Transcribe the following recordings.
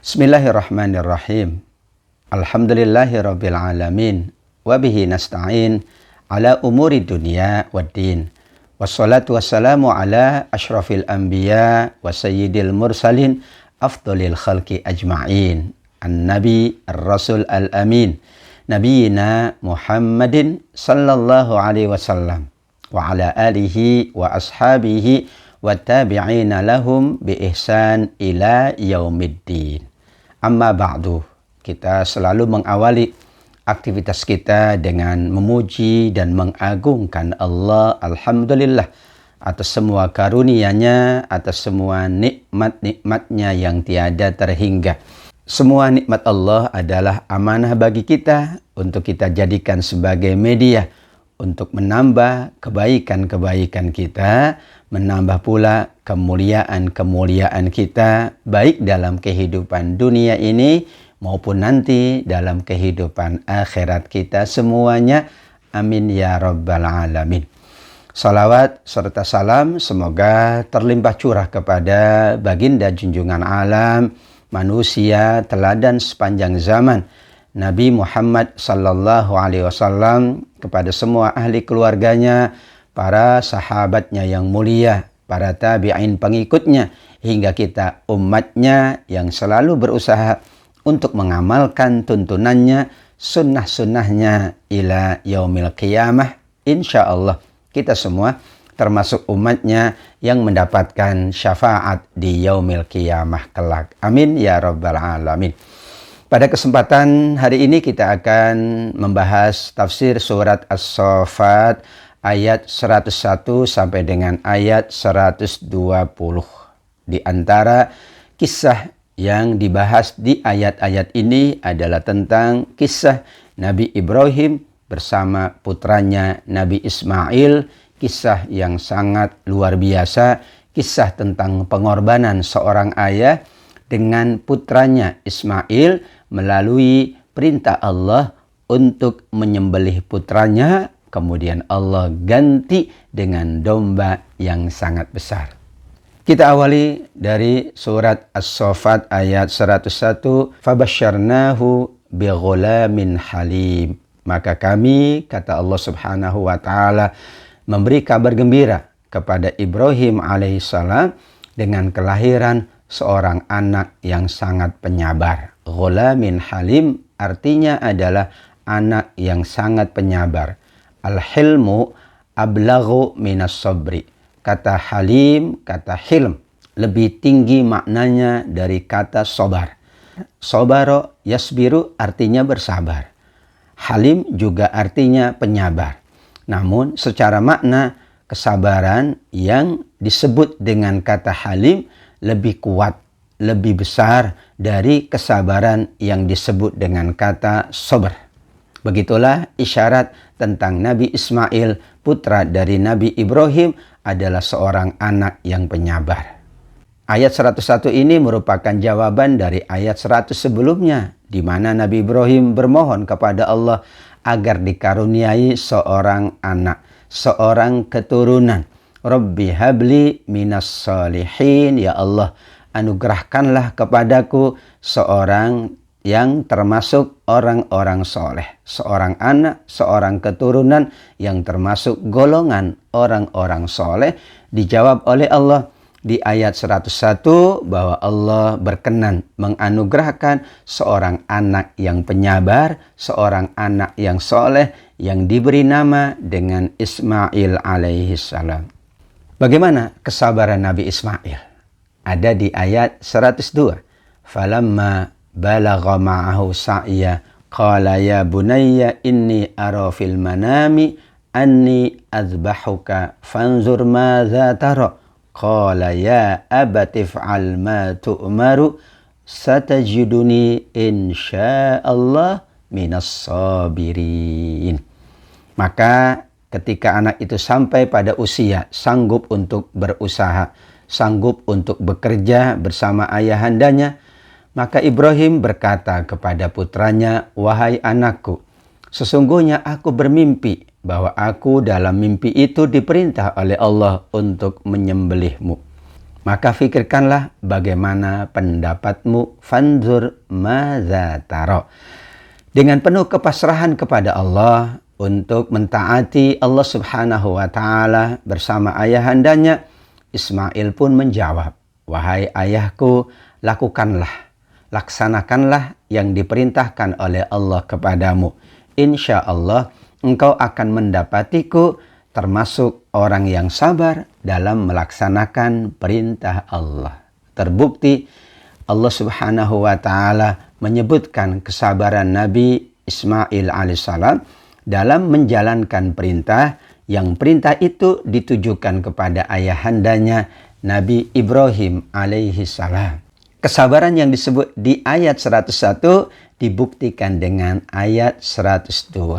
Bismillahirrahmanirrahim. Alhamdulillahirabbil alamin wa bihi nasta'in ala umuri dunya waddin. Wassalatu wassalamu ala asyrafil anbiya wa sayyidil mursalin afdhalil khalqi ajma'in. An-nabi ar-rasul al-amin nabiyina Muhammadin sallallahu alaihi wasallam wa ala alihi wa ashabihi wa tabi'ina lahum bi ihsan ila yaumiddin. Amma ba'du, kita selalu mengawali aktivitas kita dengan memuji dan mengagungkan Allah. Alhamdulillah atas semua karunia-Nya, atas semua nikmat-nikmat-Nya yang tiada terhingga. Semua nikmat Allah adalah amanah bagi kita untuk kita jadikan sebagai media untuk menambah kebaikan-kebaikan kita, menambah pula kemuliaan-kemuliaan kita, baik dalam kehidupan dunia ini maupun nanti dalam kehidupan akhirat kita semuanya. Amin ya rabbal alamin. Salawat serta salam semoga terlimpah curah kepada baginda junjungan alam, manusia teladan sepanjang zaman, Nabi Muhammad sallallahu alaihi wasallam, kepada semua ahli keluarganya, para sahabatnya yang mulia, para tabi'in pengikutnya, hingga kita umatnya yang selalu berusaha untuk mengamalkan tuntunannya, sunnah-sunnahnya ila yaumil qiyamah. Insyaallah kita semua termasuk umatnya yang mendapatkan syafaat di yaumil qiyamah kelak. Amin ya rabbal alamin. Pada kesempatan hari ini kita akan membahas tafsir surat As-Saffat ayat 101 sampai dengan ayat 120. Di antara kisah yang dibahas di ayat-ayat ini adalah tentang kisah Nabi Ibrahim bersama putranya Nabi Ismail, kisah yang sangat luar biasa, kisah tentang pengorbanan seorang ayah dengan putranya Ismail melalui perintah Allah untuk menyembelih putranya, kemudian Allah ganti dengan domba yang sangat besar. Kita awali dari surat As-Saffat ayat 101. Fabasyarnahu bighulamin halim. Maka kami, kata Allah subhanahu wa ta'ala, memberi kabar gembira kepada Ibrahim alaihissalam dengan kelahiran seorang anak yang sangat penyabar. Ghulamin halim artinya adalah anak yang sangat penyabar. Al-hilmu ablaghu minas sabri. Kata halim, kata hilm lebih tinggi maknanya dari kata sobar. Sobaro yasbiru artinya bersabar. Halim juga artinya penyabar. Namun secara makna kesabaran yang disebut dengan kata halim lebih kuat, lebih besar dari kesabaran yang disebut dengan kata sabar. Begitulah isyarat tentang Nabi Ismail, putra dari Nabi Ibrahim, adalah seorang anak yang penyabar. Ayat 101 ini merupakan jawaban dari ayat 100 sebelumnya, di mana Nabi Ibrahim bermohon kepada Allah agar dikaruniai seorang anak, seorang keturunan. Rabbi habli minas salihin, ya Allah, anugerahkanlah kepadaku seorang yang termasuk orang-orang soleh. Seorang anak, seorang keturunan yang termasuk golongan orang-orang soleh. Dijawab oleh Allah di ayat 101 bahwa Allah berkenan menganugerahkan seorang anak yang penyabar, seorang anak yang soleh yang diberi nama dengan Ismail alaihissalam. Bagaimana kesabaran Nabi Ismail? Ada di ayat 102. Falamma balagha ma'ahu sa'ya qala ya bunayya inni ara fil manami anni azbahuka fanzur madza tara qala ya abati fa'al ma tu'maru satajiduni insyaallah minas sabirin. Maka ketika anak itu sampai pada usia sanggup untuk berusaha, sanggup untuk bekerja bersama ayahandanya, maka Ibrahim berkata kepada putranya, wahai anakku, sesungguhnya aku bermimpi bahwa aku dalam mimpi itu diperintah oleh Allah untuk menyembelihmu. Maka fikirkanlah bagaimana pendapatmu. Fanzur madza tara. Dengan penuh kepasrahan kepada Allah untuk mentaati Allah Subhanahu wa taala bersama ayahandanya, Ismail pun menjawab, "Wahai ayahku, laksanakanlah yang diperintahkan oleh Allah kepadamu. Insya Allah engkau akan mendapatiku termasuk orang yang sabar dalam melaksanakan perintah Allah." Terbukti Allah Subhanahu wa taala menyebutkan kesabaran Nabi Ismail alaihissalam dalam menjalankan perintah, yang perintah itu ditujukan kepada ayahandanya Nabi Ibrahim alaihissalam. Kesabaran yang disebut di ayat 101 dibuktikan dengan ayat 102.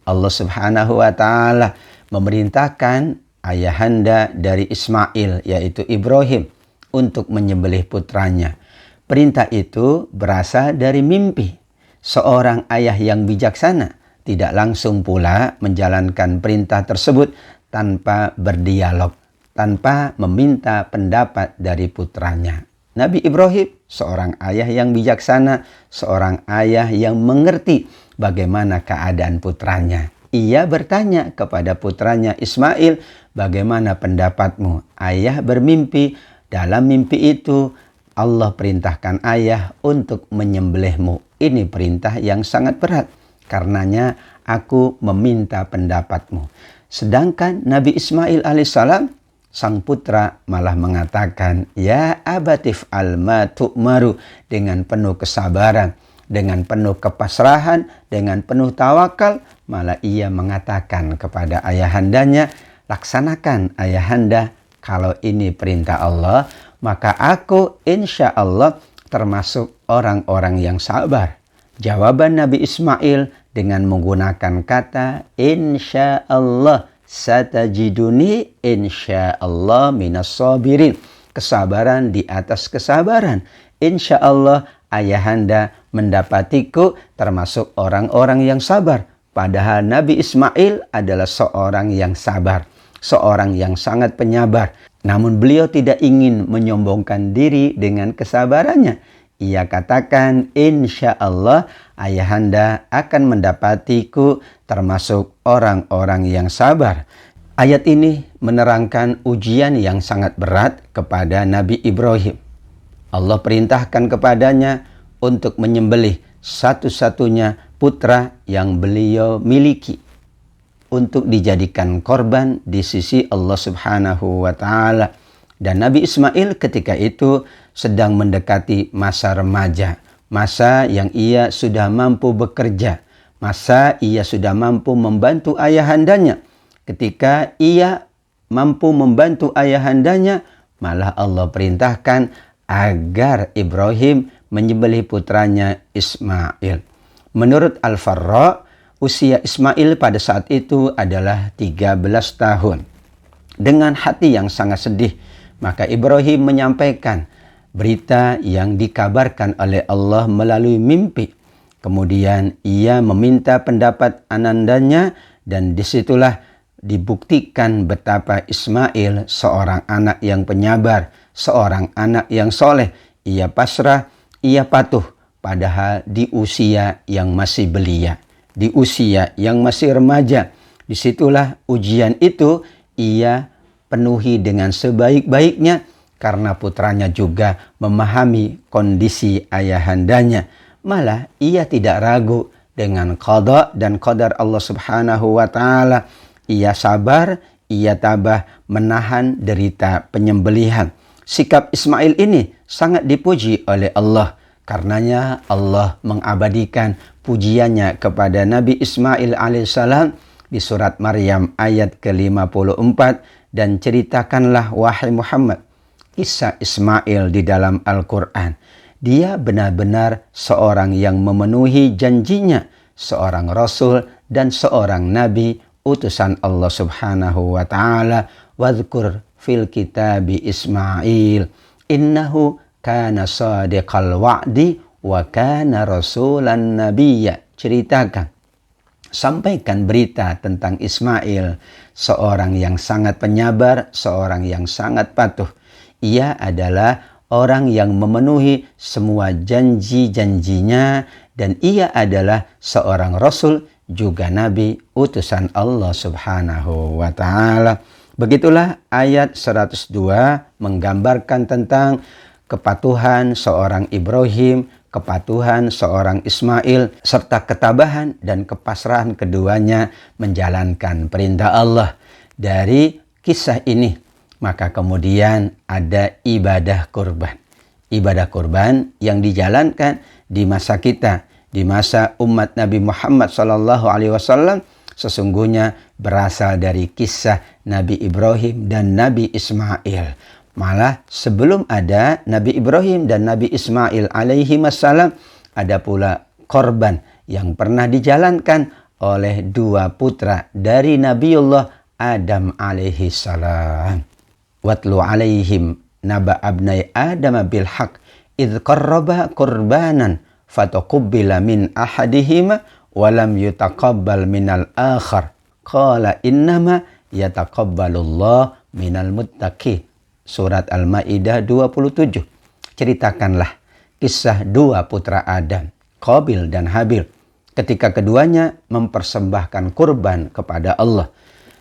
Allah Subhanahu wa taala memerintahkan ayahanda dari Ismail, yaitu Ibrahim, untuk menyembelih putranya. Perintah itu berasal dari mimpi. Seorang ayah yang bijaksana tidak langsung pula menjalankan perintah tersebut tanpa berdialog, tanpa meminta pendapat dari putranya. Nabi Ibrahim, seorang ayah yang bijaksana, seorang ayah yang mengerti bagaimana keadaan putranya. Ia bertanya kepada putranya Ismail, "Bagaimana pendapatmu? Ayah bermimpi. Dalam mimpi itu Allah perintahkan ayah untuk menyembelihmu. Ini perintah yang sangat berat. Karenanya aku meminta pendapatmu." Sedangkan Nabi Ismail alaihissalam, sang putra, malah mengatakan, "Ya abatif alma tu'maru," dengan penuh kesabaran, dengan penuh kepasrahan, dengan penuh tawakal. Malah ia mengatakan kepada ayahandanya, "Laksanakan ayahanda, kalau ini perintah Allah, maka aku insya Allah termasuk orang-orang yang sabar." Jawaban Nabi Ismail dengan menggunakan kata insya Allah, satajiduni insya Allah minas sabirin. Kesabaran di atas kesabaran. Insya Allah ayahanda mendapatiku termasuk orang-orang yang sabar. Padahal Nabi Ismail adalah seorang yang sabar, seorang yang sangat penyabar. Namun beliau tidak ingin menyombongkan diri dengan kesabarannya. Ia katakan, "Insya Allah ayahanda akan mendapatiku termasuk orang-orang yang sabar." Ayat ini menerangkan ujian yang sangat berat kepada Nabi Ibrahim. Allah perintahkan kepadanya untuk menyembelih satu-satunya putra yang beliau miliki untuk dijadikan korban di sisi Allah Subhanahu wa taala. Dan Nabi Ismail ketika itu sedang mendekati masa remaja, masa yang ia sudah mampu bekerja, masa ia sudah mampu membantu ayahandanya. Ketika ia mampu membantu ayahandanya, malah Allah perintahkan agar Ibrahim menyembelih putranya Ismail. Menurut Al-Farra, usia Ismail pada saat itu adalah 13 tahun. Dengan hati yang sangat sedih, maka Ibrahim menyampaikan berita yang dikabarkan oleh Allah melalui mimpi. Kemudian ia meminta pendapat anandanya, dan disitulah dibuktikan betapa Ismail seorang anak yang penyabar, seorang anak yang soleh. Ia pasrah, ia patuh, padahal di usia yang masih belia, di usia yang masih remaja. Disitulah ujian itu ia penuhi dengan sebaik-baiknya, karena putranya juga memahami kondisi ayahandanya. Malah ia tidak ragu dengan qada dan qadar Allah Subhanahu wa taala. Ia sabar, ia tabah menahan derita penyembelihan. Sikap Ismail ini sangat dipuji oleh Allah. Karenanya Allah mengabadikan pujiannya kepada Nabi Ismail alaihissalam di surat Maryam ayat ke-54. Dan ceritakanlah wahai Muhammad kisah Ismail di dalam Al-Quran. Dia benar-benar seorang yang memenuhi janjinya, seorang Rasul dan seorang Nabi utusan Allah Subhanahu wa ta'ala. Wadhkur fil kitabi Ismail innahu kana sadiqal wa'di wa kana rasulan nabiyya. Ceritakan, sampaikan berita tentang Ismail, seorang yang sangat penyabar, seorang yang sangat patuh. ia adalah orang yang memenuhi semua janji-janjinya, dan ia adalah seorang rasul juga nabi utusan Allah Subhanahu wa taala. Begitulah ayat 102 menggambarkan tentang kepatuhan seorang Ibrahim, kepatuhan seorang Ismail, serta ketabahan dan kepasrahan keduanya menjalankan perintah Allah. Dari kisah ini, maka kemudian ada ibadah kurban. Ibadah kurban yang dijalankan di masa kita, di masa umat Nabi Muhammad SAW, sesungguhnya berasal dari kisah Nabi Ibrahim dan Nabi Ismail. Malah sebelum ada Nabi Ibrahim dan Nabi Ismail alaihi wassalam, ada pula korban yang pernah dijalankan oleh dua putra dari Nabiullah Adam alaihi salam. Watlu alaihim naba abnai Adam bil haq idh qarraba qurbanan fatuqabbala min ahadihima walam yutaqabbal minal akhar qala innama yataqabbalullah minal muttaqin. Surat Al-Maidah 27. Ceritakanlah kisah dua putra Adam, Qabil dan Habil, ketika keduanya mempersembahkan kurban kepada Allah.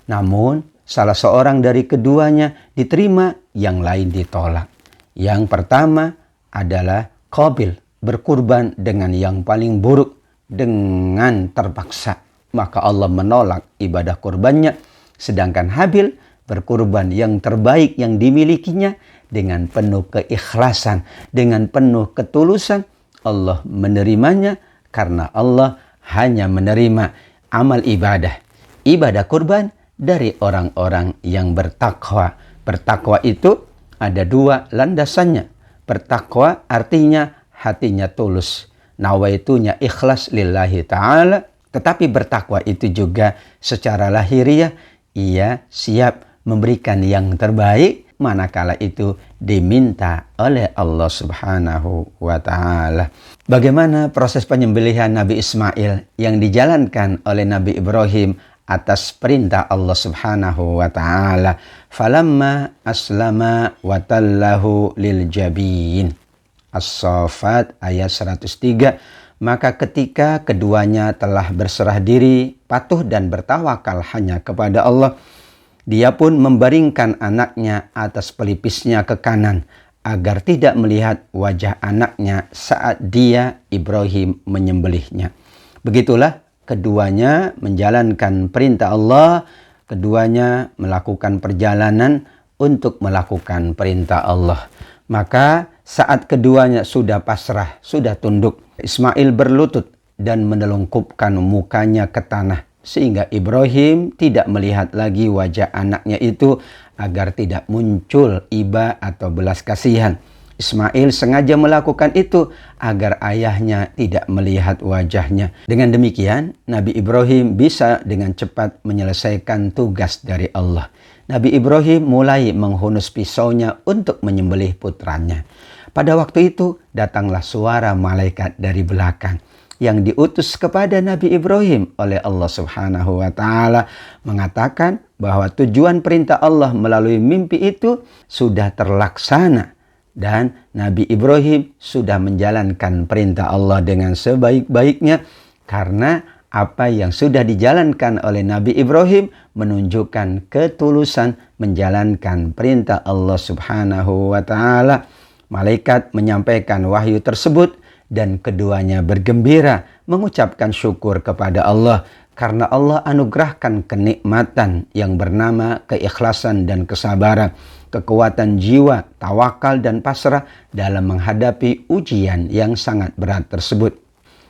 Namun salah seorang dari keduanya diterima, yang lain ditolak. Yang pertama adalah Qabil berkurban dengan yang paling buruk, dengan terpaksa. Maka Allah menolak ibadah kurbannya. Sedangkan Habil berkurban yang terbaik yang dimilikinya dengan penuh keikhlasan, dengan penuh ketulusan. Allah menerimanya karena Allah hanya menerima amal ibadah. Ibadah kurban dari orang-orang yang bertakwa. Bertakwa itu ada dua landasannya. Bertakwa artinya hatinya tulus, nawaitunya ikhlas lillahi ta'ala. Tetapi bertakwa itu juga secara lahiriah, ia siap memberikan yang terbaik manakala itu diminta oleh Allah Subhanahu wa ta'ala. Bagaimana proses penyembelihan Nabi Ismail yang dijalankan oleh Nabi Ibrahim atas perintah Allah Subhanahu wa ta'ala? Falamma aslama wa tallahu lil jabin. As-Saffat ayat 103. Maka ketika keduanya telah berserah diri, patuh dan bertawakal hanya kepada Allah, dia pun membaringkan anaknya atas pelipisnya ke kanan, agar tidak melihat wajah anaknya saat dia, Ibrahim, menyembelihnya. Begitulah keduanya menjalankan perintah Allah, keduanya melakukan perjalanan untuk melakukan perintah Allah. Maka saat keduanya sudah pasrah, sudah tunduk, Ismail berlutut dan menelungkupkan mukanya ke tanah, sehingga Ibrahim tidak melihat lagi wajah anaknya itu agar tidak muncul iba atau belas kasihan. Ismail sengaja melakukan itu agar ayahnya tidak melihat wajahnya. Dengan demikian, Nabi Ibrahim bisa dengan cepat menyelesaikan tugas dari Allah. Nabi Ibrahim mulai menghunus pisaunya untuk menyembelih putranya. Pada waktu itu datanglah suara malaikat dari belakang yang diutus kepada Nabi Ibrahim oleh Allah Subhanahu wa ta'ala, mengatakan bahwa tujuan perintah Allah melalui mimpi itu sudah terlaksana dan Nabi Ibrahim sudah menjalankan perintah Allah dengan sebaik-baiknya, karena apa yang sudah dijalankan oleh Nabi Ibrahim menunjukkan ketulusan menjalankan perintah Allah Subhanahu wa ta'ala. Malaikat menyampaikan wahyu tersebut dan keduanya bergembira mengucapkan syukur kepada Allah karena Allah anugerahkan kenikmatan yang bernama keikhlasan dan kesabaran, kekuatan jiwa, tawakal dan pasrah dalam menghadapi ujian yang sangat berat tersebut.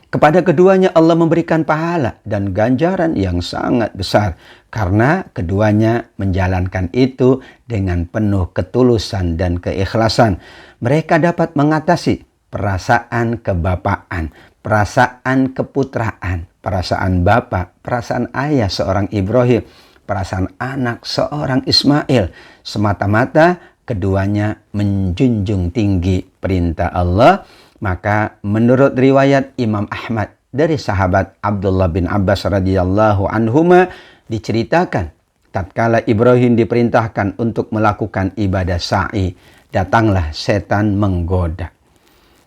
Kepada keduanya Allah memberikan pahala dan ganjaran yang sangat besar karena keduanya menjalankan itu dengan penuh ketulusan dan keikhlasan. Mereka dapat mengatasi perasaan kebapaan, perasaan keputraan, perasaan bapak, perasaan ayah seorang Ibrahim, perasaan anak seorang Ismail. Semata-mata keduanya menjunjung tinggi perintah Allah. Maka menurut riwayat Imam Ahmad dari sahabat Abdullah bin Abbas radhiyallahu anhuma, diceritakan tatkala Ibrahim diperintahkan untuk melakukan ibadah sa'i datanglah setan menggoda.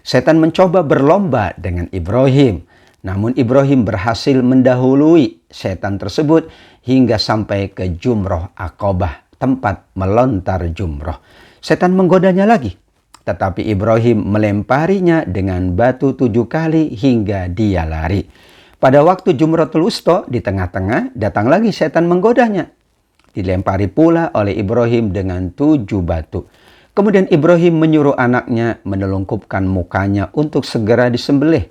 Setan mencoba berlomba dengan Ibrahim. Namun Ibrahim berhasil mendahului setan tersebut hingga sampai ke Jumroh Aqabah, tempat melontar jumroh. Setan menggodanya lagi. Tetapi Ibrahim melemparinya dengan batu 7 kali hingga dia lari. Pada waktu Jumratul Wusta di tengah-tengah datang lagi setan menggodanya. Dilempari pula oleh Ibrahim dengan 7 batu. Kemudian Ibrahim menyuruh anaknya menelungkupkan mukanya untuk segera disembelih.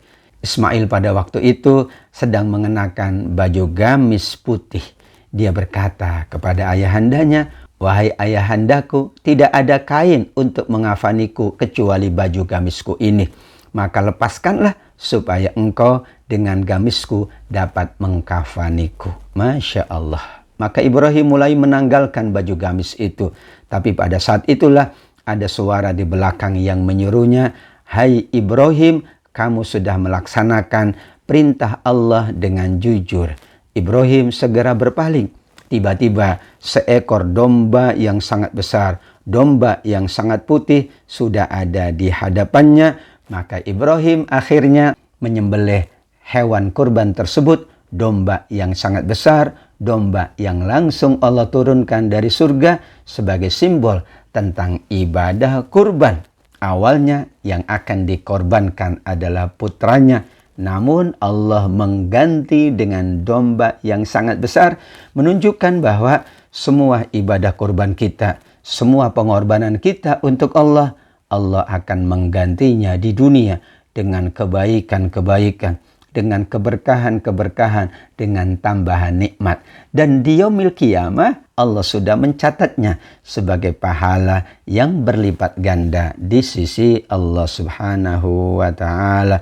Ismail pada waktu itu sedang mengenakan baju gamis putih. Dia berkata kepada ayahandanya, "Wahai ayahandaku, tidak ada kain untuk mengafaniku kecuali baju gamisku ini. Maka lepaskanlah supaya engkau dengan gamisku dapat mengkafaniku." Masya Allah. Maka Ibrahim mulai menanggalkan baju gamis itu. Tapi pada saat itulah ada suara di belakang yang menyuruhnya, "Hai Ibrahim, kamu sudah melaksanakan perintah Allah dengan jujur." Ibrahim segera berpaling. Tiba-tiba seekor domba yang sangat besar, domba yang sangat putih sudah ada di hadapannya. Maka Ibrahim akhirnya menyembelih hewan kurban tersebut, domba yang sangat besar, domba yang langsung Allah turunkan dari surga sebagai simbol tentang ibadah kurban. Awalnya yang akan dikorbankan adalah putranya, namun Allah mengganti dengan domba yang sangat besar, menunjukkan bahwa semua ibadah kurban kita, semua pengorbanan kita untuk Allah, Allah akan menggantinya di dunia dengan kebaikan-kebaikan, dengan keberkahan-keberkahan, dengan tambahan nikmat. Dan di yaumil qiyamah Allah sudah mencatatnya sebagai pahala yang berlipat ganda di sisi Allah Subhanahu wa ta'ala.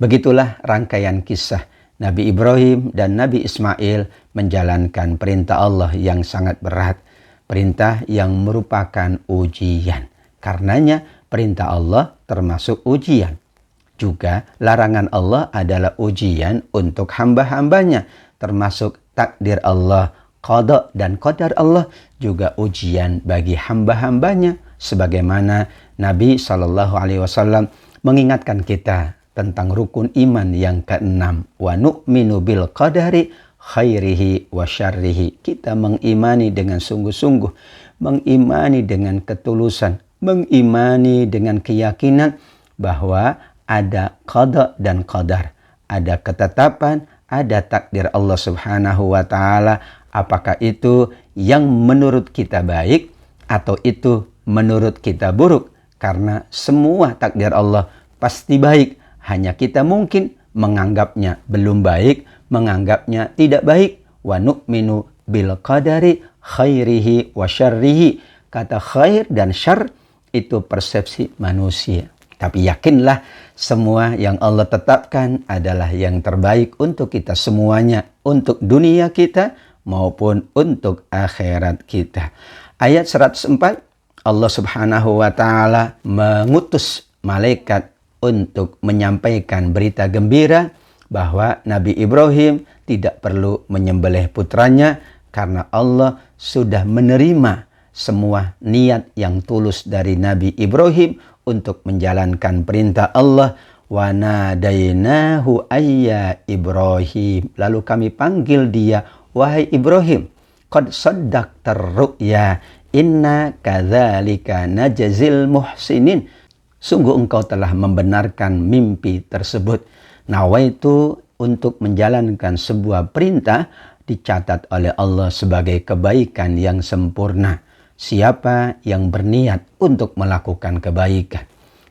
Begitulah rangkaian kisah Nabi Ibrahim dan Nabi Ismail menjalankan perintah Allah yang sangat berat. Perintah yang merupakan ujian. Karenanya perintah Allah termasuk ujian. Juga larangan Allah adalah ujian untuk hamba-hambanya. Termasuk takdir Allah, qada dan qadar Allah juga ujian bagi hamba-hambanya. Sebagaimana Nabi SAW mengingatkan kita tentang rukun iman yang keenam. Wa nu'minu bil qadari khairihi wa syarrihi. Kita mengimani dengan sungguh-sungguh, mengimani dengan ketulusan, mengimani dengan keyakinan bahwa ada qada dan qadar, ada ketetapan, ada takdir Allah Subhanahu wa ta'ala. Apakah itu yang menurut kita baik atau itu menurut kita buruk? Karena semua takdir Allah pasti baik. Hanya kita mungkin menganggapnya belum baik, menganggapnya tidak baik. Wa nu'minu bil qadari khairihi wa syarrihi. Kata khair dan syar itu persepsi manusia. Tapi yakinlah semua yang Allah tetapkan adalah yang terbaik untuk kita semuanya. Untuk dunia kita maupun untuk akhirat kita. Ayat 104, Allah Subhanahu wa ta'ala mengutus malaikat untuk menyampaikan berita gembira bahwa Nabi Ibrahim tidak perlu menyembelih putranya karena Allah sudah menerima semua niat yang tulus dari Nabi Ibrahim untuk menjalankan perintah Allah. Wa nadainahu ayya Ibrahim. Lalu kami panggil dia, wahai Ibrahim, qad saddaqtar ru'ya inna kadzalika najzil muhsinin. Sungguh engkau telah membenarkan mimpi tersebut. Nawaitu untuk menjalankan sebuah perintah dicatat oleh Allah sebagai kebaikan yang sempurna. Siapa yang berniat untuk melakukan kebaikan,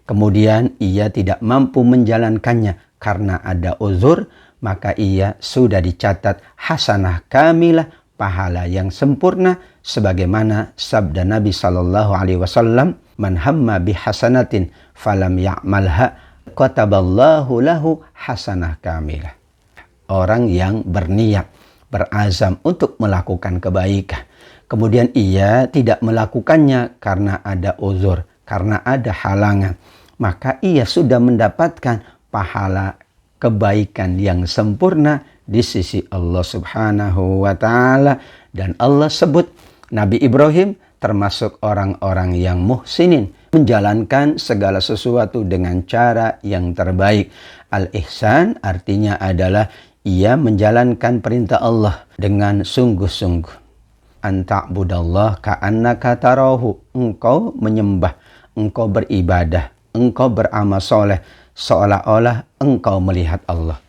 kemudian ia tidak mampu menjalankannya karena ada uzur, maka ia sudah dicatat hasanah kamilah, pahala yang sempurna, sebagaimana sabda Nabi SAW, "Man hamma bihasanatin falam ya'malha kataballahu lahu hasanah kamilah." Orang yang berniat, berazam untuk melakukan kebaikan, kemudian ia tidak melakukannya karena ada uzur, karena ada halangan, maka ia sudah mendapatkan pahala kebaikan yang sempurna di sisi Allah Subhanahu wa ta'ala. Dan Allah sebut Nabi Ibrahim termasuk orang-orang yang muhsinin, menjalankan segala sesuatu dengan cara yang terbaik. Al-ihsan artinya adalah ia menjalankan perintah Allah dengan sungguh-sungguh. Anta'budallah ka'annaka tarahu, engkau menyembah, engkau beribadah, engkau beramal soleh seolah-olah engkau melihat Allah.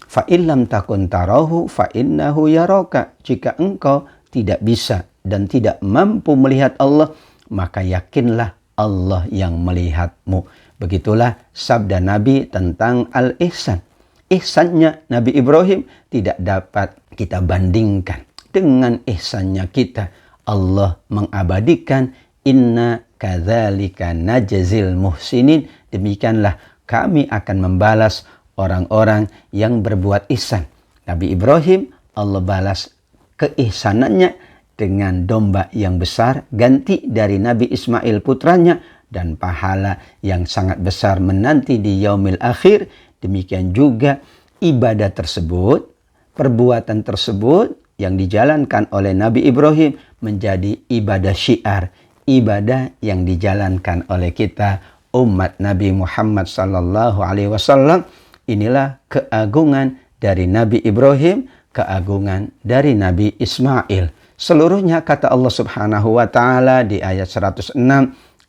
Fa illam takun tarahu fa innahu yaraka. Jika engkau tidak bisa dan tidak mampu melihat Allah, maka yakinlah Allah yang melihatmu. Begitulah sabda Nabi tentang al-ihsan. Ihsannya Nabi Ibrahim tidak dapat kita bandingkan dengan ihsannya kita. Allah mengabadikan, inna kadzalika najzil muhsinin. Demikianlah kami akan membalas orang-orang yang berbuat ihsan. Nabi Ibrahim, Allah balas keihsanannya dengan domba yang besar, ganti dari Nabi Ismail putranya, dan pahala yang sangat besar menanti di yaumil akhir. Demikian juga ibadah tersebut, perbuatan tersebut yang dijalankan oleh Nabi Ibrahim menjadi ibadah syiar, ibadah yang dijalankan oleh kita umat Nabi Muhammad sallallahu alaihi wasallam. Inilah keagungan dari Nabi Ibrahim, keagungan dari Nabi Ismail. Seluruhnya kata Allah Subhanahu wa taala di ayat 106,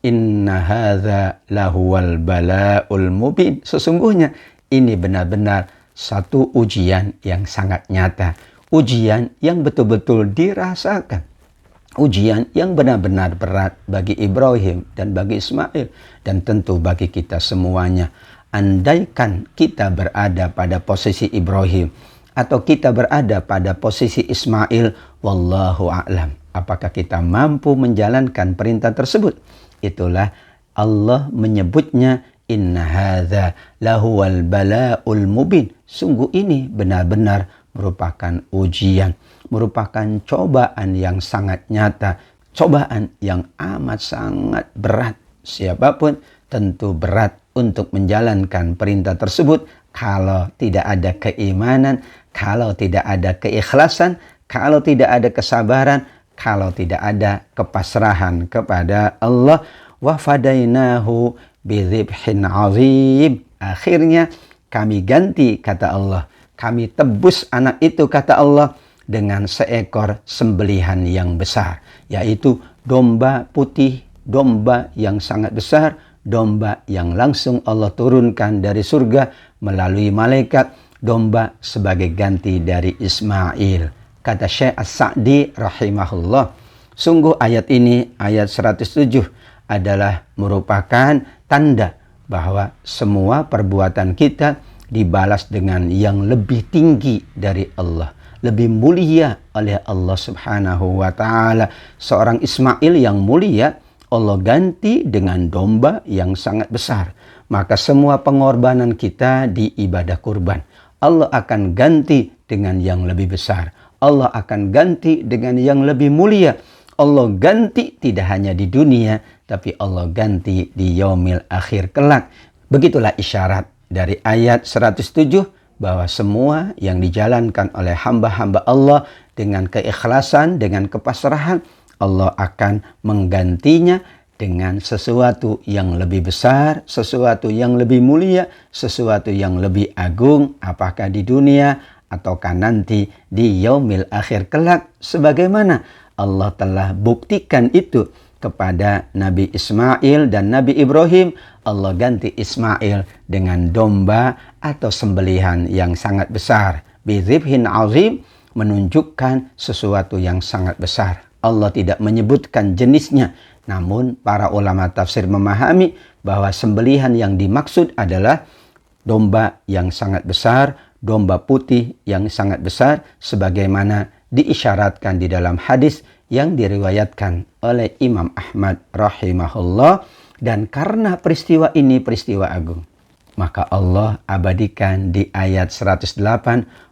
inna hadza lahuwal bala'ul mubin. Sesungguhnya ini benar-benar satu ujian yang sangat nyata, ujian yang betul-betul dirasakan, ujian yang benar-benar berat bagi Ibrahim dan bagi Ismail, dan tentu bagi kita semuanya. Andaikan kita berada pada posisi Ibrahim atau kita berada pada posisi Ismail, wallahu a'lam, apakah kita mampu menjalankan perintah tersebut? Itulah Allah menyebutnya inna hadza lahuwal bala'ul mubin. Sungguh ini benar-benar merupakan ujian, merupakan cobaan yang sangat nyata, cobaan yang amat sangat berat. Siapapun tentu berat untuk menjalankan perintah tersebut kalau tidak ada keimanan, kalau tidak ada keikhlasan, kalau tidak ada kesabaran, kalau tidak ada kepasrahan kepada Allah. Wa fadainahu bidzibhin azim. Akhirnya kami ganti, kata Allah, kami tebus anak itu, kata Allah, dengan seekor sembelihan yang besar, yaitu domba putih, domba yang sangat besar, domba yang langsung Allah turunkan dari surga melalui malaikat, domba sebagai ganti dari Ismail. Kata Syekh As-Sa'di rahimahullah, sungguh ayat ini, ayat 107, adalah merupakan tanda bahwa semua perbuatan kita dibalas dengan yang lebih tinggi dari Allah, lebih mulia oleh Allah Subhanahu wa taala. Seorang Ismail yang mulia Allah ganti dengan domba yang sangat besar. Maka semua pengorbanan kita di ibadah kurban, Allah akan ganti dengan yang lebih besar. Allah akan ganti dengan yang lebih mulia. Allah ganti tidak hanya di dunia, tapi Allah ganti di yaumil akhir kelak. Begitulah isyarat dari ayat 107 bahwa semua yang dijalankan oleh hamba-hamba Allah dengan keikhlasan, dengan kepasrahan, Allah akan menggantinya dengan sesuatu yang lebih besar, sesuatu yang lebih mulia, sesuatu yang lebih agung, apakah di dunia ataukah nanti di yaumil akhir kelak, sebagaimana Allah telah buktikan itu kepada Nabi Ismail dan Nabi Ibrahim. Allah ganti Ismail dengan domba atau sembelihan yang sangat besar. Bidzibhin azim, menunjukkan sesuatu yang sangat besar. Allah tidak menyebutkan jenisnya, namun para ulama tafsir memahami bahwa sembelihan yang dimaksud adalah domba yang sangat besar, domba putih yang sangat besar, sebagaimana diisyaratkan di dalam hadis yang diriwayatkan oleh Imam Ahmad rahimahullah. Dan karena peristiwa ini peristiwa agung, maka Allah abadikan di ayat 108,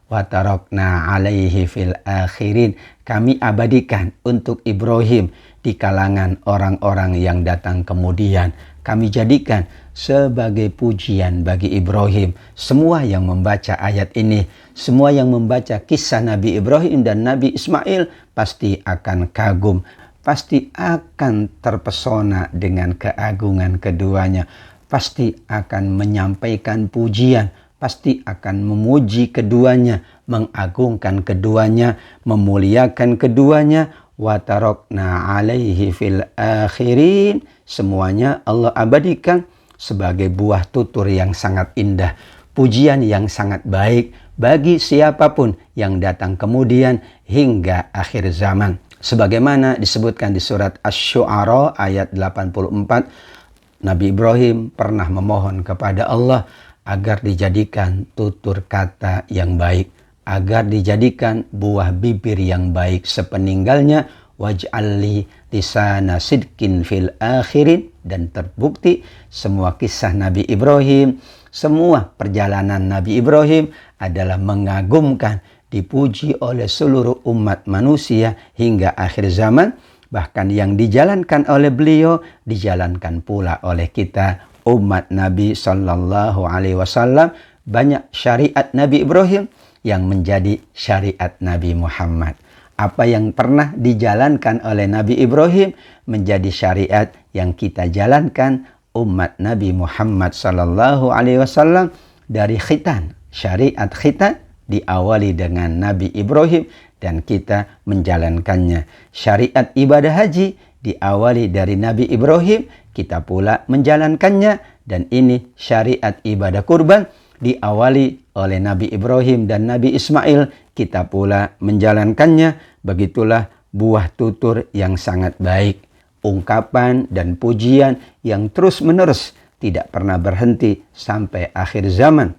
wa tarakna alaihi fil akhirin. Kami abadikan untuk Ibrahim di kalangan orang-orang yang datang kemudian. Kami jadikan sebagai pujian bagi Ibrahim. Semua yang membaca ayat ini, semua yang membaca kisah Nabi Ibrahim dan Nabi Ismail pasti akan kagum, pasti akan terpesona dengan keagungan keduanya, pasti akan menyampaikan pujian, pasti akan memuji keduanya, mengagungkan keduanya, memuliakan keduanya. Wa tarakna alaihi fil akhirin, semuanya Allah abadikan sebagai buah tutur yang sangat indah, pujian yang sangat baik bagi siapapun yang datang kemudian hingga akhir zaman. Sebagaimana disebutkan di surat Asy-Syu'ara ayat 84, Nabi Ibrahim pernah memohon kepada Allah agar dijadikan tutur kata yang baik, agar dijadikan buah bibir yang baik sepeninggalnya. Waj'alli lisana sidqin fil akhirin, dan terbukti semua kisah Nabi Ibrahim, semua perjalanan Nabi Ibrahim adalah mengagumkan, dipuji oleh seluruh umat manusia hingga akhir zaman. Bahkan yang dijalankan oleh beliau dijalankan pula oleh kita umat Nabi Sallallahu Alaihi Wasallam. Banyak syariat Nabi Ibrahim yang menjadi syariat Nabi Muhammad. Apa yang pernah dijalankan oleh Nabi Ibrahim menjadi syariat yang kita jalankan umat Nabi Muhammad Sallallahu Alaihi Wasallam. Dari khitan, syariat khitan diawali dengan Nabi Ibrahim dan kita menjalankannya. Syariat ibadah haji diawali dari Nabi Ibrahim, kita pula menjalankannya. Dan ini syariat ibadah kurban diawali oleh Nabi Ibrahim dan Nabi Ismail, kita pula menjalankannya. Begitulah buah tutur yang sangat baik, ungkapan dan pujian yang terus-menerus tidak pernah berhenti sampai akhir zaman.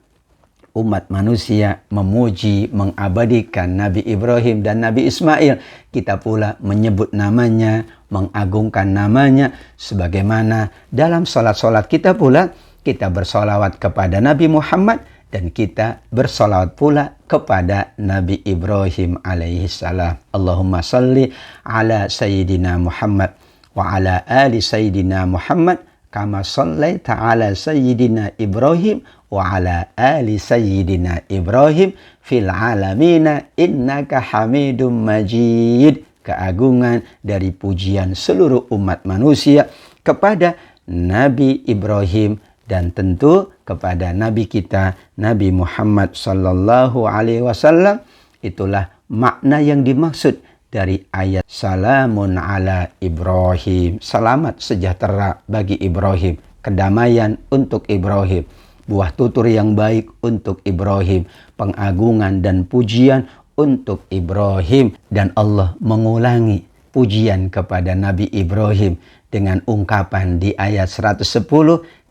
Umat manusia memuji, mengabadikan Nabi Ibrahim dan Nabi Ismail. Kita pula menyebut namanya, mengagungkan namanya. Sebagaimana dalam salat-salat kita pula, kita bersolawat kepada Nabi Muhammad dan kita bersolawat pula kepada Nabi Ibrahim alaihissalam. Allahumma salli ala Sayyidina Muhammad wa ala ali Sayyidina Muhammad kama sallaita ala Sayyidina Ibrahim wa ala ali Sayyidina Ibrahim fil alamina innaka hamidum majid. Keagungan dari pujian seluruh umat manusia kepada Nabi Ibrahim dan tentu kepada Nabi kita Nabi Muhammad Sallallahu Alaihi Wasallam. Itulah makna yang dimaksud dari ayat Salamun ala Ibrahim. Selamat sejahtera bagi Ibrahim, kedamaian untuk Ibrahim, buah tutur yang baik untuk Ibrahim, pengagungan dan pujian untuk Ibrahim. Dan Allah mengulangi pujian kepada Nabi Ibrahim dengan ungkapan di ayat 110,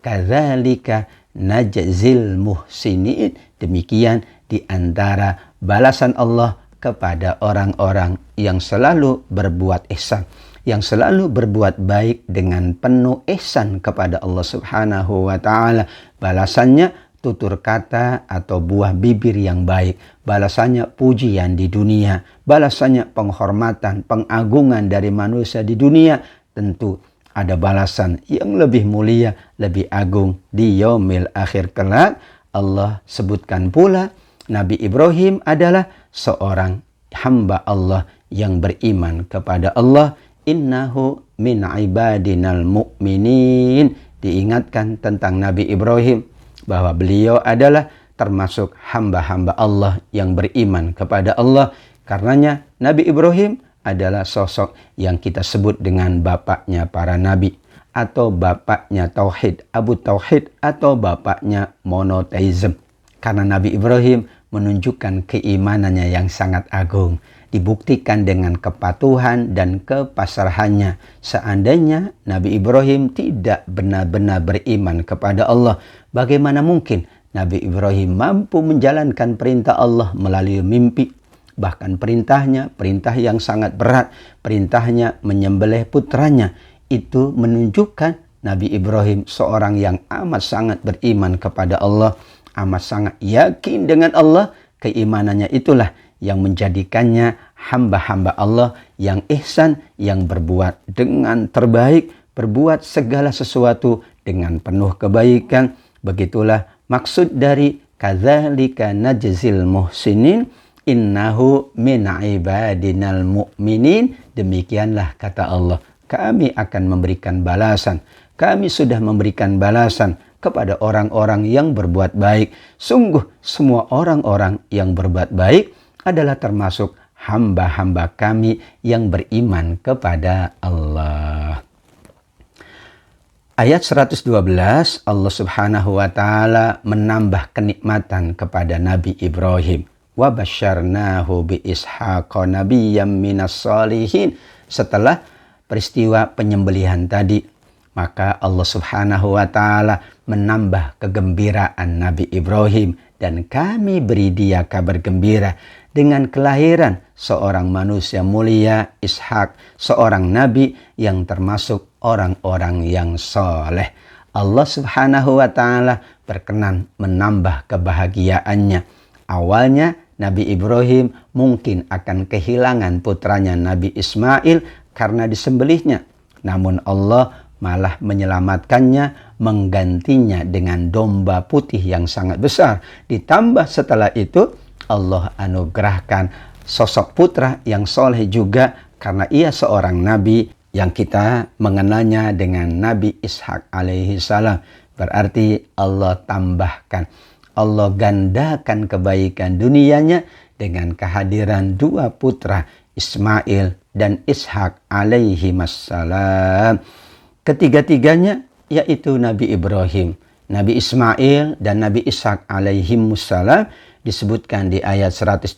kadzalika najzil muhsinin. Demikian di antara balasan Allah kepada orang-orang yang selalu berbuat ihsan, yang selalu berbuat baik dengan penuh ihsan kepada Allah Subhanahu wa taala. Balasannya tutur kata atau buah bibir yang baik, balasannya pujian di dunia, balasannya penghormatan, pengagungan dari manusia di dunia. Tentu ada balasan yang lebih mulia, lebih agung di yaumil akhir kelak. Allah sebutkan pula Nabi Ibrahim adalah seorang hamba Allah yang beriman kepada Allah. Innahu min ibadinal mu'minin. Diingatkan tentang Nabi Ibrahim bahwa beliau adalah termasuk hamba-hamba Allah yang beriman kepada Allah. Karenanya Nabi Ibrahim adalah sosok yang kita sebut dengan bapaknya para nabi, atau bapaknya tauhid, Abu Tauhid, atau bapaknya monoteisme. Karena Nabi Ibrahim menunjukkan keimanannya yang sangat agung, dibuktikan dengan kepatuhan dan kepasrahannya. Seandainya Nabi Ibrahim tidak benar-benar beriman kepada Allah, bagaimana mungkin Nabi Ibrahim mampu menjalankan perintah Allah melalui mimpi? Bahkan perintahnya, perintah yang sangat berat, perintahnya menyembelih putranya, itu menunjukkan Nabi Ibrahim seorang yang amat sangat beriman kepada Allah, amat sangat yakin dengan Allah. Keimanannya itulah yang menjadikannya hamba-hamba Allah yang ihsan, yang berbuat dengan terbaik, berbuat segala sesuatu dengan penuh kebaikan. Begitulah maksud dari kadzalika najzil muhsinin innahu min ibadinal mu'minin. Demikianlah kata Allah, kami akan memberikan balasan. Kami sudah memberikan balasan kepada orang-orang yang berbuat baik. Sungguh semua orang-orang yang berbuat baik adalah termasuk hamba-hamba kami yang beriman kepada Allah. Ayat 112, Allah Subhanahu wa Ta'ala menambah kenikmatan kepada Nabi Ibrahim. Wa basyarnahu bi ishaqa nabiyyam minas shalihin. Setelah peristiwa penyembelihan tadi, maka Allah Subhanahu wa Ta'ala menambah kegembiraan Nabi Ibrahim, dan kami beri dia kabar gembira dengan kelahiran seorang manusia mulia, Ishak, seorang nabi yang termasuk orang-orang yang soleh. Allah Subhanahu wa Ta'ala berkenan menambah kebahagiaannya. Awalnya Nabi Ibrahim mungkin akan kehilangan putranya Nabi Ismail karena disembelihnya. Namun Allah malah menyelamatkannya, menggantinya dengan domba putih yang sangat besar. Ditambah setelah itu Allah anugerahkan sosok putra yang soleh juga, karena ia seorang nabi yang kita mengenalnya dengan Nabi Ishak alaihi salam. Berarti Allah tambahkan, Allah gandakan kebaikan dunianya dengan kehadiran dua putra, Ismail dan Ishak alaihi salam. Ketiga-tiganya yaitu Nabi Ibrahim, Nabi Ismail dan Nabi Ishak alaihimussalam disebutkan di ayat 113,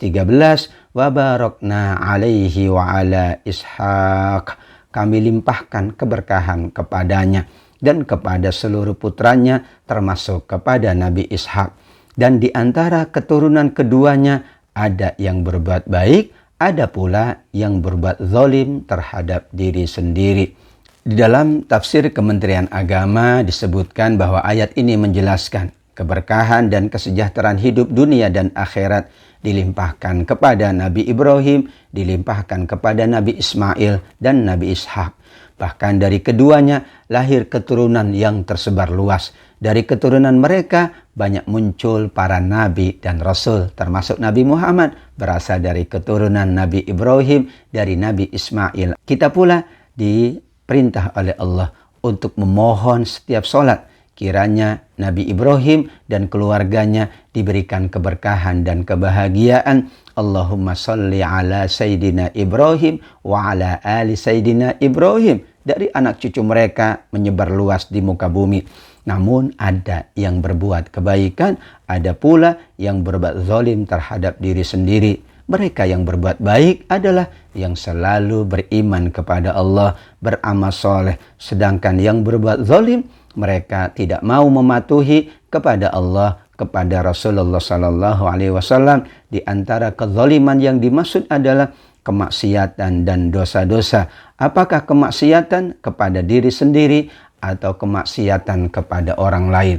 wa barakna alaihi wa ala Ishak. Kami limpahkan keberkahan kepadanya dan kepada seluruh putranya, termasuk kepada Nabi Ishak. Dan di antara keturunan keduanya ada yang berbuat baik, ada pula yang berbuat zalim terhadap diri sendiri. Di dalam tafsir Kementerian Agama disebutkan bahwa ayat ini menjelaskan keberkahan dan kesejahteraan hidup dunia dan akhirat dilimpahkan kepada Nabi Ibrahim, dilimpahkan kepada Nabi Ismail dan Nabi Ishak. Bahkan dari keduanya lahir keturunan yang tersebar luas. Dari keturunan mereka banyak muncul para nabi dan rasul, termasuk Nabi Muhammad berasal dari keturunan Nabi Ibrahim, dari Nabi Ismail. Kita pula diperintah oleh Allah untuk memohon setiap sholat, kiranya Nabi Ibrahim dan keluarganya diberikan keberkahan dan kebahagiaan. Allahumma salli ala Sayyidina Ibrahim wa ala ali Sayyidina Ibrahim. Dari anak cucu mereka menyebar luas di muka bumi. Namun ada yang berbuat kebaikan, ada pula yang berbuat zalim terhadap diri sendiri. Mereka yang berbuat baik adalah yang selalu beriman kepada Allah, beramal soleh. Sedangkan yang berbuat zalim, mereka tidak mau mematuhi kepada Allah, kepada Rasulullah Sallallahu Alaihi Wasallam. Di antara kezaliman yang dimaksud adalah kemaksiatan dan dosa-dosa. Apakah kemaksiatan kepada diri sendiri atau kemaksiatan kepada orang lain?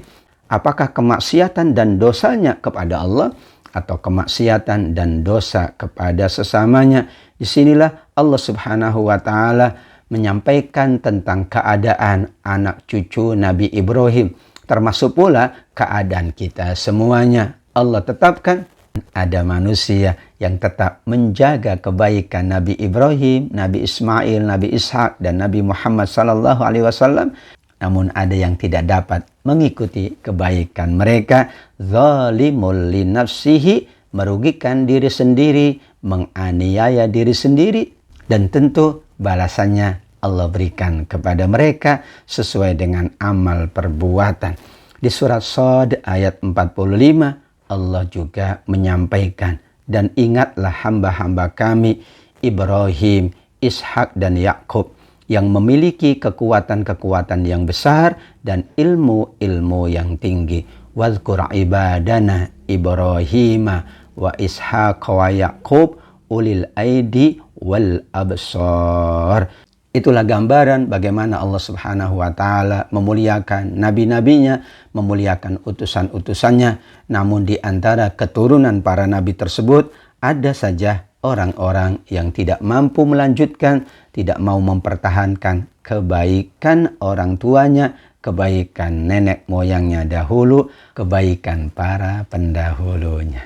Apakah kemaksiatan dan dosanya kepada Allah atau kemaksiatan dan dosa kepada sesamanya? Disinilah Allah Subhanahu wa Ta'ala menyampaikan tentang keadaan anak cucu Nabi Ibrahim, termasuk pula keadaan kita semuanya. Allah tetapkan ada manusia yang tetap menjaga kebaikan Nabi Ibrahim, Nabi Ismail, Nabi Ishak dan Nabi Muhammad sallallahu alaihi wasallam. Namun ada yang tidak dapat mengikuti kebaikan mereka. Zalimul li nafsihi, merugikan diri sendiri, menganiaya diri sendiri, dan tentu balasannya Allah berikan kepada mereka sesuai dengan amal perbuatan. Di surat Shad ayat 45 Allah juga menyampaikan, dan ingatlah hamba-hamba kami Ibrahim, Ishak dan Yakub yang memiliki kekuatan-kekuatan yang besar dan ilmu-ilmu yang tinggi. Wadhkur ibadana Ibrahim wa Ishaq wa Yakub ulil aidi wal absar. Itulah gambaran bagaimana Allah Subhanahu wa Ta'ala memuliakan nabi-nabinya, memuliakan utusan-utusannya. Namun di antara keturunan para nabi tersebut ada saja orang-orang yang tidak mampu melanjutkan, tidak mau mempertahankan kebaikan orang tuanya, kebaikan nenek moyangnya dahulu, kebaikan para pendahulunya.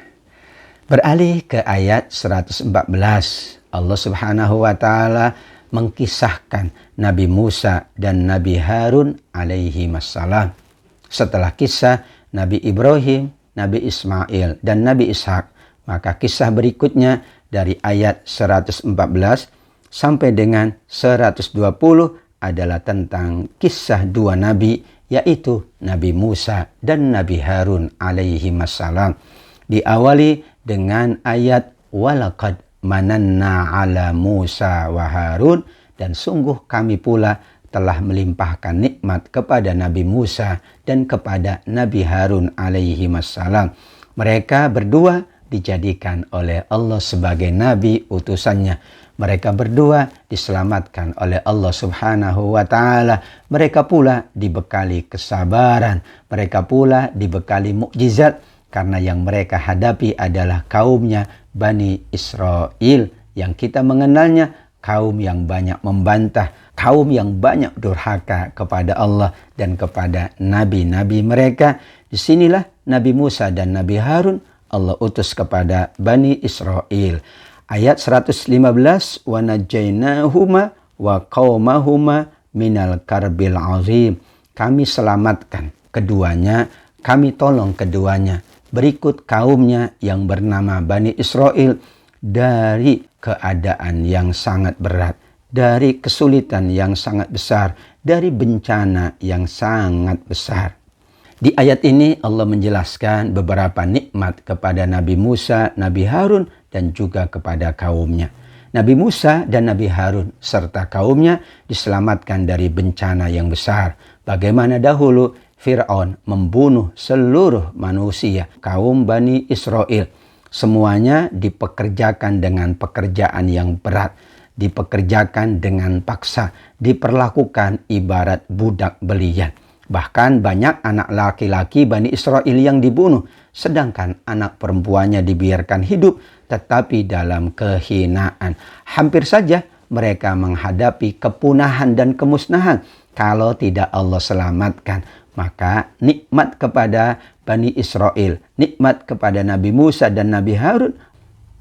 Beralih ke ayat 114. Allah Subhanahu wa taala mengkisahkan Nabi Musa dan Nabi Harun alaihi wassalam. Setelah kisah Nabi Ibrahim, Nabi Ismail, dan Nabi Ishak, maka kisah berikutnya dari ayat 114 sampai dengan 120 adalah tentang kisah dua nabi, yaitu Nabi Musa dan Nabi Harun alaihi wassalam. Diawali dengan ayat walaqad mananna ala Musa wa Harun, dan sungguh kami pula telah melimpahkan nikmat kepada Nabi Musa dan kepada Nabi Harun alaihi wassalam. Mereka berdua dijadikan oleh Allah sebagai nabi utusannya. Mereka berdua diselamatkan oleh Allah Subhanahu wa taala. Mereka pula dibekali kesabaran, mereka pula dibekali mukjizat, karena yang mereka hadapi adalah kaumnya Bani Israel, yang kita mengenalnya kaum yang banyak membantah, kaum yang banyak durhaka kepada Allah dan kepada nabi-nabi mereka. Disinilah Nabi Musa dan Nabi Harun Allah utus kepada Bani Israel. Ayat 115, wa najainahuma wa qaumahuma minal karbil azim. Kami selamatkan keduanya, kami tolong keduanya, berikut kaumnya yang bernama Bani Israel, dari keadaan yang sangat berat, dari kesulitan yang sangat besar, dari bencana yang sangat besar. Di ayat ini Allah menjelaskan beberapa nikmat kepada Nabi Musa, Nabi Harun, dan juga kepada kaumnya. Nabi Musa dan Nabi Harun serta kaumnya diselamatkan dari bencana yang besar. Bagaimana dahulu Fir'aun membunuh seluruh manusia, kaum Bani Israel. Semuanya dipekerjakan dengan pekerjaan yang berat, dipekerjakan dengan paksa, diperlakukan ibarat budak belian. Bahkan banyak anak laki-laki Bani Israel yang dibunuh, sedangkan anak perempuannya dibiarkan hidup tetapi dalam kehinaan. Hampir saja mereka menghadapi kepunahan dan kemusnahan kalau tidak Allah selamatkan. Maka nikmat kepada Bani Israel, nikmat kepada Nabi Musa dan Nabi Harun,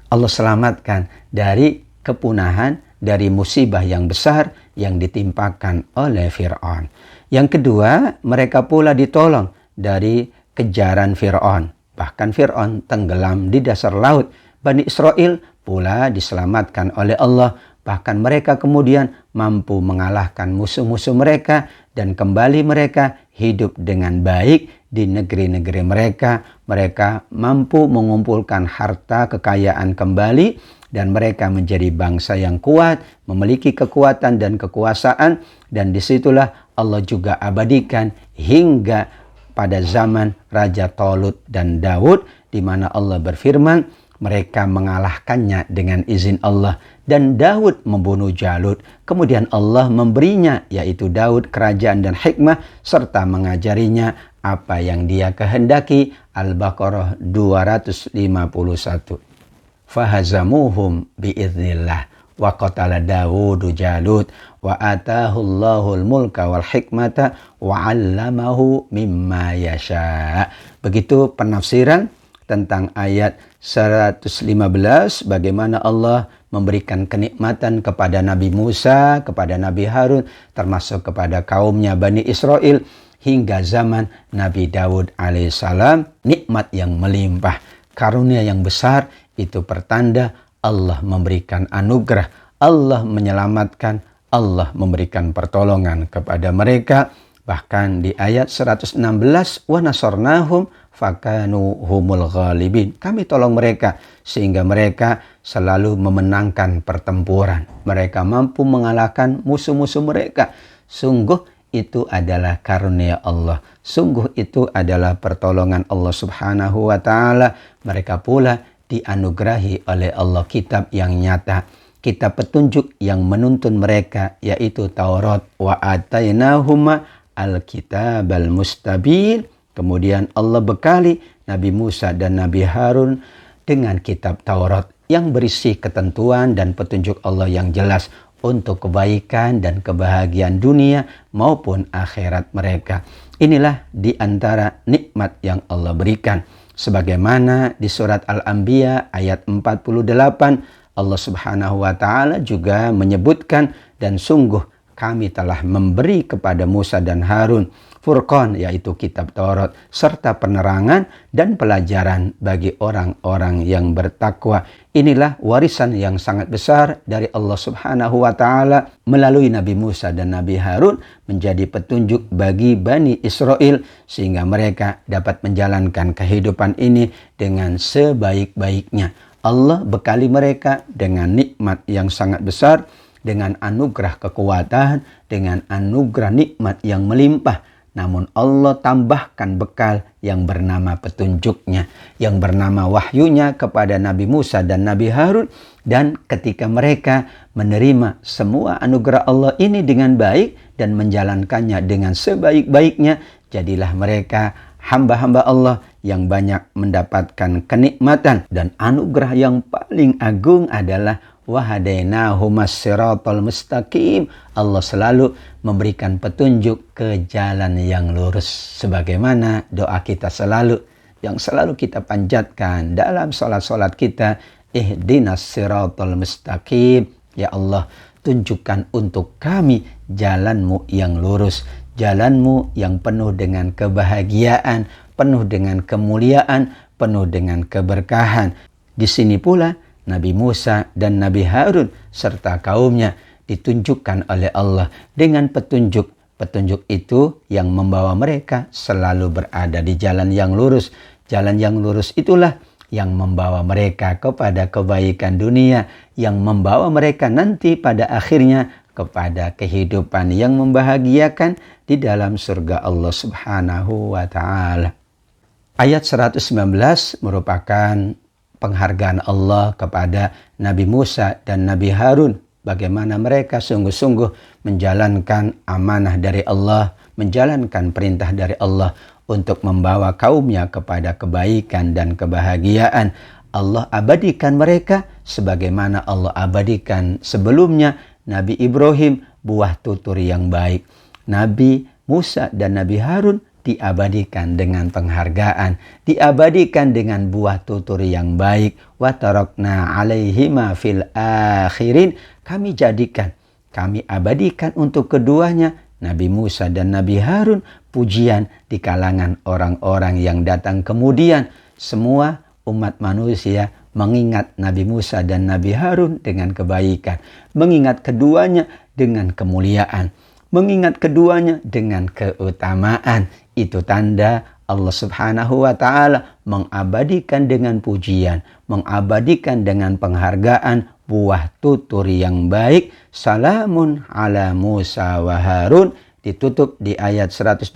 Allah selamatkan dari kepunahan, dari musibah yang besar yang ditimpakan oleh Fir'aun. Yang kedua, mereka pula ditolong dari kejaran Fir'aun. Bahkan Fir'aun tenggelam di dasar laut. Bani Israel pula diselamatkan oleh Allah. Bahkan mereka kemudian mampu mengalahkan musuh-musuh mereka dan kembali mereka hidup dengan baik di negeri-negeri mereka. Mereka mampu mengumpulkan harta kekayaan kembali dan mereka menjadi bangsa yang kuat, memiliki kekuatan dan kekuasaan, dan disitulah Allah juga abadikan hingga pada zaman Raja Talut dan Daud, di mana Allah berfirman, mereka mengalahkannya dengan izin Allah, dan Daud membunuh Jalut. Kemudian Allah memberinya, yaitu Daud, kerajaan dan hikmah, serta mengajarinya apa yang dia kehendaki. Al-Baqarah 251. Fahazamuhum biiznillah wa qatala Dawudu Jalut wa atahu Allahul mulka wal hikmata wa 'allamahu mimma yasha. Begitu penafsiran tentang ayat 115, bagaimana Allah memberikan kenikmatan kepada Nabi Musa, kepada Nabi Harun, termasuk kepada kaumnya Bani Israel, hingga zaman Nabi Daud alaihissalam. Nikmat yang melimpah, karunia yang besar, itu pertanda Allah memberikan anugerah, Allah menyelamatkan, Allah memberikan pertolongan kepada mereka. Bahkan di ayat 116, wa nasarnahum fakanu humul ghalibin. Kami tolong mereka sehingga mereka selalu memenangkan pertempuran. Mereka mampu mengalahkan musuh-musuh mereka. Sungguh itu adalah karunia Allah. Sungguh itu adalah pertolongan Allah Subhanahu wa taala. Mereka pula dianugerahi oleh Allah kitab yang nyata, kitab petunjuk yang menuntun mereka, yaitu Taurat. Wa atainahuma al-kitabal mustabin. Kemudian Allah bekali Nabi Musa dan Nabi Harun dengan kitab Taurat yang berisi ketentuan dan petunjuk Allah yang jelas untuk kebaikan dan kebahagiaan dunia maupun akhirat mereka. Inilah di antara nikmat yang Allah berikan. Sebagaimana di surat Al-Anbiya ayat 48, Allah Subhanahu wa Ta'ala juga menyebutkan, dan sungguh kami telah memberi kepada Musa dan Harun Furqan, yaitu kitab Taurat, serta penerangan dan pelajaran bagi orang-orang yang bertakwa. Inilah warisan yang sangat besar dari Allah Subhanahu wa Ta'ala melalui Nabi Musa dan Nabi Harun, menjadi petunjuk bagi Bani Israel sehingga mereka dapat menjalankan kehidupan ini dengan sebaik-baiknya. Allah bekali mereka dengan nikmat yang sangat besar, dengan anugerah kekuatan, dengan anugerah nikmat yang melimpah. Namun Allah tambahkan bekal yang bernama petunjuknya, yang bernama wahyunya kepada Nabi Musa dan Nabi Harun. Dan ketika mereka menerima semua anugerah Allah ini dengan baik dan menjalankannya dengan sebaik-baiknya, jadilah mereka hamba-hamba Allah yang banyak mendapatkan kenikmatan. Dan anugerah yang paling agung adalah wahadainahumas siratal mustaqim. Allah selalu memberikan petunjuk ke jalan yang lurus, sebagaimana doa kita yang selalu kita panjatkan dalam salat-salat kita, ihdinas siratal mustaqim. Ya Allah, tunjukkan untuk kami jalanmu yang lurus, jalanmu yang penuh dengan kebahagiaan, penuh dengan kemuliaan, penuh dengan keberkahan. Di sini pula Nabi Musa dan Nabi Harun serta kaumnya ditunjukkan oleh Allah dengan petunjuk. Petunjuk itu yang membawa mereka selalu berada di jalan yang lurus. Jalan yang lurus itulah yang membawa mereka kepada kebaikan dunia, yang membawa mereka nanti pada akhirnya kepada kehidupan yang membahagiakan di dalam surga Allah Subhanahu wa Ta'ala. Ayat 119 merupakan penghargaan Allah kepada Nabi Musa dan Nabi Harun, bagaimana mereka sungguh-sungguh menjalankan amanah dari Allah, menjalankan perintah dari Allah untuk membawa kaumnya kepada kebaikan dan kebahagiaan. Allah abadikan mereka sebagaimana Allah abadikan sebelumnya Nabi Ibrahim, buah tutur yang baik. Nabi Musa dan Nabi Harun diabadikan dengan penghargaan, diabadikan dengan buah tutur yang baik. Wa tarakna alaihima fil akhirin. Kami abadikan untuk keduanya, Nabi Musa dan Nabi Harun, pujian di kalangan orang-orang yang datang kemudian. Semua umat manusia mengingat Nabi Musa dan Nabi Harun dengan kebaikan, mengingat keduanya dengan kemuliaan, mengingat keduanya dengan keutamaan. Itu tanda Allah Subhanahu wa Ta'ala mengabadikan dengan pujian, mengabadikan dengan penghargaan buah tutur yang baik. Salamun ala Musa wa Harun. Ditutup di ayat 120,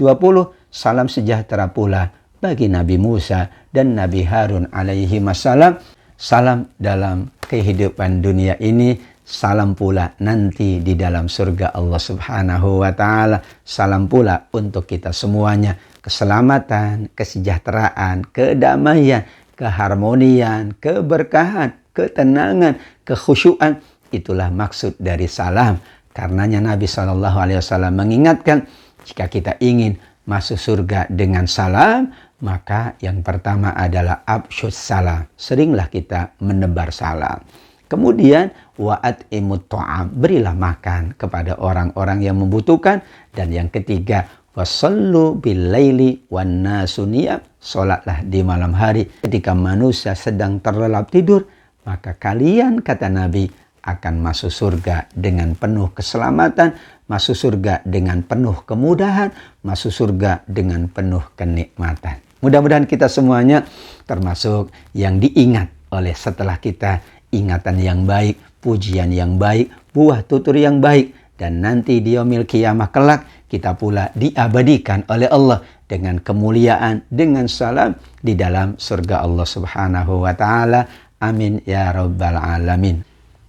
salam sejahtera pula bagi Nabi Musa dan Nabi Harun alaihi wassalam. Salam dalam kehidupan dunia ini, salam pula nanti di dalam surga Allah Subhanahu wa Ta'ala. Salam pula untuk kita semuanya. Keselamatan, kesejahteraan, kedamaian, keharmonian, keberkahan, ketenangan, kekhusyuan. Itulah maksud dari salam. Karenanya Nabi SAW mengingatkan, jika kita ingin masuk surga dengan salam, maka yang pertama adalah absyus salam. Seringlah kita menebar salam. Kemudian wa'at'imut ta'am, berilah makan kepada orang-orang yang membutuhkan. Dan yang ketiga, wasallu bil laili wan nasu niyam, salatlah di malam hari ketika manusia sedang terlelap tidur, maka kalian, kata Nabi, akan masuk surga dengan penuh keselamatan, masuk surga dengan penuh kemudahan, masuk surga dengan penuh kenikmatan. Mudah-mudahan kita semuanya termasuk yang diingat oleh setelah kita ingatan yang baik, pujian yang baik, buah tutur yang baik. Dan nanti di yaumil qiyamah kelak kita pula diabadikan oleh Allah dengan kemuliaan, dengan salam di dalam surga Allah Subhanahu wa Ta'ala. Amin ya rabbal alamin.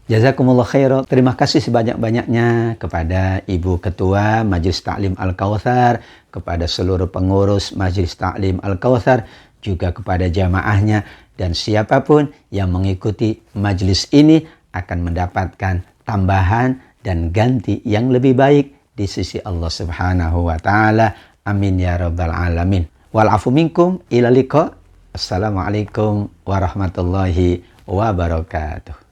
Jazakumullah khairan. Terima kasih sebanyak-banyaknya kepada Ibu Ketua Majelis Ta'lim Al-Kautsar, kepada seluruh pengurus Majelis Ta'lim Al-Kautsar, juga kepada jamaahnya, dan siapapun yang mengikuti majelis ini akan mendapatkan tambahan dan ganti yang lebih baik di sisi Allah Subhanahu wa Ta'ala. Amin ya rabbal alamin. Wal afu minkum ila liqa. Assalamualaikum warahmatullahi wabarakatuh.